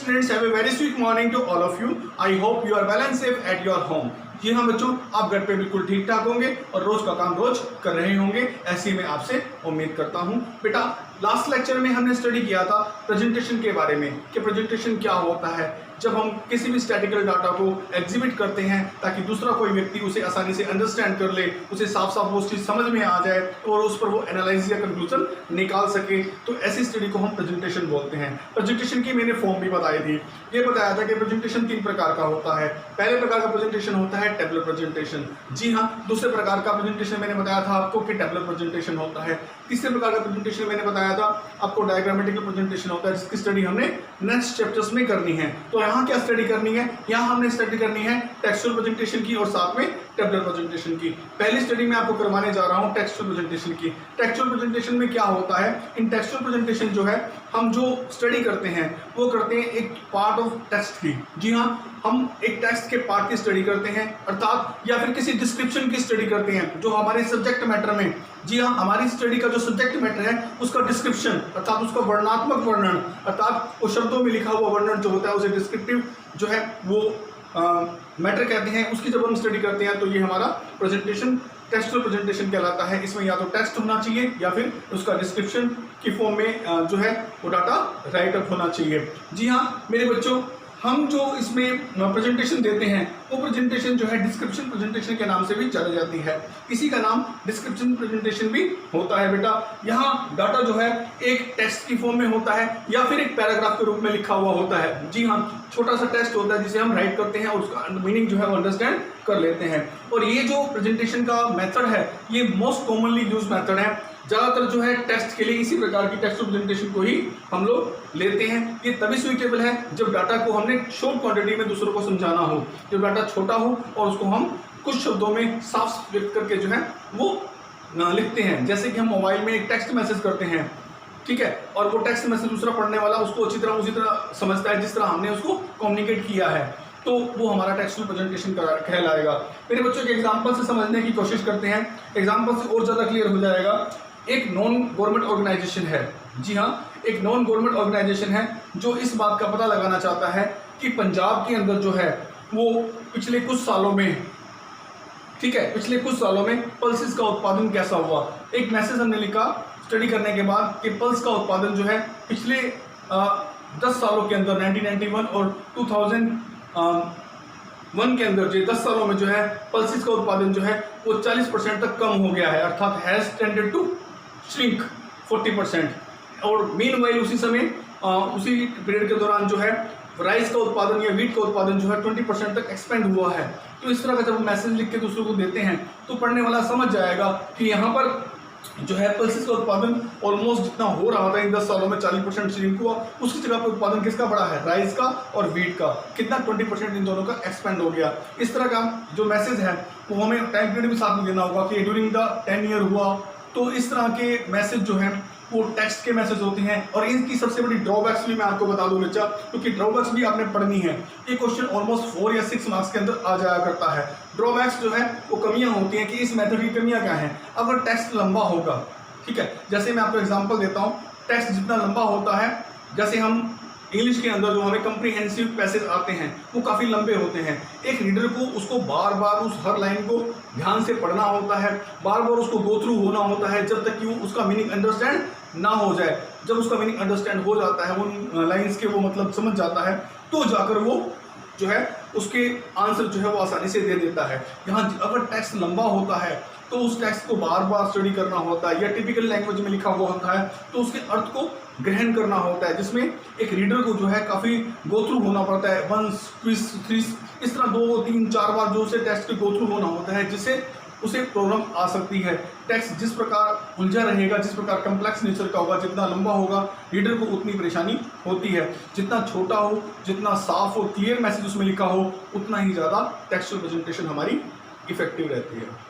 students, have a very sweet morning to all of you. I hope you are well and safe at your home. जी हाँ बच्चों, आप घर पे बिल्कुल ठीक ठाक होंगे और रोज का काम रोज कर रहे होंगे, ऐसी मैं आपसे उम्मीद करता हूँ। बेटा, लास्ट लेक्चर में हमने स्टडी किया था प्रेजेंटेशन के बारे में कि प्रेजेंटेशन क्या होता है। जब हम किसी भी स्टैटिकल डाटा को एग्जिबिट करते हैं ताकि दूसरा कोई व्यक्ति उसे आसानी से अंडरस्टैंड कर ले, उसे साफ साफ वो चीज़ समझ में आ जाए और उस पर वो एनालाइज या कंक्लूजन निकाल सके, तो ऐसी स्टडी को हम प्रेजेंटेशन बोलते हैं। प्रेजेंटेशन की मैंने फॉर्म भी बताई थी। ये बताया था कि प्रेजेंटेशन 3 प्रकार का होता है। पहले प्रकार का प्रेजेंटेशन होता है टेबलर प्रेजेंटेशन। जी हाँ, दूसरे प्रकार का प्रेजेंटेशन मैंने बताया था आपको कि टेबलर प्रेजेंटेशन होता है। तीसरे प्रकार का प्रेजेंटेशन मैंने बताया था आपको डायग्रामेटिकल प्रेजेंटेशन होता है, जिसकी स्टडी हमने नेक्स्ट चैप्टर्स में करनी है। तो यहाँ क्या स्टडी करनी है? यहाँ हमने स्टडी करनी है टेक्सचुअल प्रेजेंटेशन की और साथ में टेबलर प्रेजेंटेशन की। पहली स्टडी मैं आपको करवाने जा रहा हूँ टेक्सचुअल प्रेजेंटेशन की। टेक्सचुअल प्रेजेंटेशन में क्या होता है? इन टेक्सचुअल प्रेजेंटेशन जो है हम जो स्टडी करते हैं वो करते हैं एक पार्ट ऑफ टेक्स्ट की। जी हाँ, हम एक टेक्स्ट के पार्ट की स्टडी करते हैं, अर्थात या फिर किसी डिस्क्रिप्शन की स्टडी करते हैं जो हमारे सब्जेक्ट मैटर में, जी हाँ, हमारी स्टडी का जो सब्जेक्ट मैटर है उसका डिस्क्रिप्शन अर्थात उसका वर्णनात्मक वर्णन, अर्थात वो शब्दों में लिखा हुआ वर्णन जो होता है उसे डिस्क्रिप्टिव जो है वो मैटर कहते हैं, उसकी जब हम स्टडी करते हैं तो ये हमारा प्रेजेंटेशन टेक्सचुअल प्रेजेंटेशन कहलाता है। इसमें या तो टेक्स्ट होना चाहिए या फिर उसका डिस्क्रिप्शन की फॉर्म में जो है वो डाटा राइट अप होना चाहिए। जी हाँ मेरे बच्चों, हम जो इसमें प्रेजेंटेशन देते हैं वो प्रेजेंटेशन जो है डिस्क्रिप्शन प्रेजेंटेशन के नाम से भी जानी जाती है। इसी का नाम डिस्क्रिप्शन प्रेजेंटेशन भी होता है। बेटा, यहाँ डाटा जो है एक टेक्स्ट की फॉर्म में होता है या फिर एक पैराग्राफ के रूप में लिखा हुआ होता है। जी हाँ, छोटा सा टेक्स्ट होता है जिसे हम राइट करते हैं और उसका मीनिंग जो है वो अंडरस्टैंड कर लेते हैं। और ये जो प्रेजेंटेशन का मेथड है ये मोस्ट कॉमनली यूज मेथड है। ज़्यादातर जो है टेक्स्ट के लिए इसी प्रकार की टेक्सचुअल प्रेजेंटेशन को ही हम लोग लेते हैं। ये तभी सुइटेबल है जब डाटा को हमने शॉर्ट क्वांटिटी में दूसरों को समझाना हो, जब डाटा छोटा हो और उसको हम कुछ शब्दों में साफ व्यक्त करके जो है वो लिखते हैं। जैसे कि हम मोबाइल में एक टेक्स्ट मैसेज करते हैं, ठीक है, और वो टेक्स्ट मैसेज दूसरा पढ़ने वाला उसको अच्छी तरह उसी तरह समझता है जिस तरह हमने उसको कम्युनिकेट किया है, तो वो हमारा टेक्सचुअल प्रेजेंटेशन कहलाएगा। मेरे बच्चों के एग्जाम्पल से समझने की कोशिश करते हैं, एग्जाम्पल से और ज़्यादा क्लियर हो जाएगा। एक नॉन गवर्नमेंट ऑर्गेनाइजेशन है। जी हाँ, एक नॉन गवर्नमेंट ऑर्गेनाइजेशन है जो इस बात का पता लगाना चाहता है कि पंजाब के अंदर जो है वो पिछले कुछ सालों में, ठीक है, पिछले कुछ सालों में पल्सेस का उत्पादन कैसा हुआ। एक मैसेज हमने लिखा स्टडी करने के बाद कि पल्स का उत्पादन जो है पिछले 10 सालों के अंदर 1991 और 2001 के अंदर जो 10 सालों में जो है पल्सेस का उत्पादन जो है वो 40% तक कम हो गया है, अर्थात हैज टेंडेड टू श्रिंक 40%। और मीनवाइल उसी समय उसी पीरियड के दौरान जो है राइस का उत्पादन या व्हीट का उत्पादन जो है 20% तक एक्सपेंड हुआ है। तो इस तरह का जब हम मैसेज लिख के दूसरों को देते हैं तो पढ़ने वाला समझ जाएगा कि यहाँ पर जो है पल्सेस का उत्पादन ऑलमोस्ट जितना हो रहा था इन 10 सालों में 40% श्रिंक हुआ, उसकी जगह पर उत्पादन किसका बढ़ा है? राइस का और व्हीट का। कितना? 20% इन दोनों का एक्सपेंड हो गया। इस तरह का जो मैसेज है वो हमें टाइम पीरियड भी साथ में देना होगा कि ड्यूरिंग द 10 ईयर हुआ। तो इस तरह के मैसेज जो हैं वो टेक्स्ट के मैसेज होते हैं। और इनकी सबसे बड़ी ड्रॉबैक्स भी मैं आपको बता दूं बच्चा, क्योंकि ड्रॉबैक्स भी आपने पढ़नी है। ये क्वेश्चन ऑलमोस्ट 4 या 6 मार्क्स के अंदर आ जाया करता है। ड्रॉबैक्स जो है वो कमियां होती हैं कि इस मेथड की कमियां क्या हैं। अगर टेक्स्ट लंबा होगा, ठीक है, जैसे मैं आपको एग्जांपल देता हूँ, टेक्स्ट जितना लंबा होता है, जैसे हम इंग्लिश के अंदर जो हमें कम्प्रीहेंसिव पैसेज आते हैं वो काफ़ी लंबे होते हैं। एक रीडर को उसको बार बार उस हर लाइन को ध्यान से पढ़ना होता है, बार बार उसको गो थ्रू होना होता है जब तक कि वो उसका मीनिंग अंडरस्टैंड ना हो जाए। जब उसका मीनिंग अंडरस्टैंड हो जाता है, वो लाइन्स के वो मतलब समझ जाता है, तो जाकर वो जो है उसके आंसर जो है वो आसानी से दे देता है। यहाँ अगर टेक्स्ट लंबा होता है तो उस टेक्स्ट को बार बार स्टडी करना होता है या टिपिकल लैंग्वेज में लिखा हुआ होता है तो उसके अर्थ को ग्रहण करना होता है, जिसमें एक रीडर को जो है काफ़ी गो थ्रू होना पड़ता है। 1 2 3 इस तरह 2 3 4 बार जो उसे टेक्स्ट के गो थ्रू होना होता है, जिससे उसे प्रॉब्लम आ सकती है। टेक्स्ट जिस प्रकार उलझा रहेगा, जिस प्रकार कम्प्लेक्स नेचर का होगा, जितना लंबा होगा रीडर को उतनी परेशानी होती है। जितना छोटा हो, जितना साफ और क्लियर मैसेज उसमें लिखा हो, उतना ही ज़्यादा टेक्सचुअल प्रेजेंटेशन हमारी इफेक्टिव रहती है।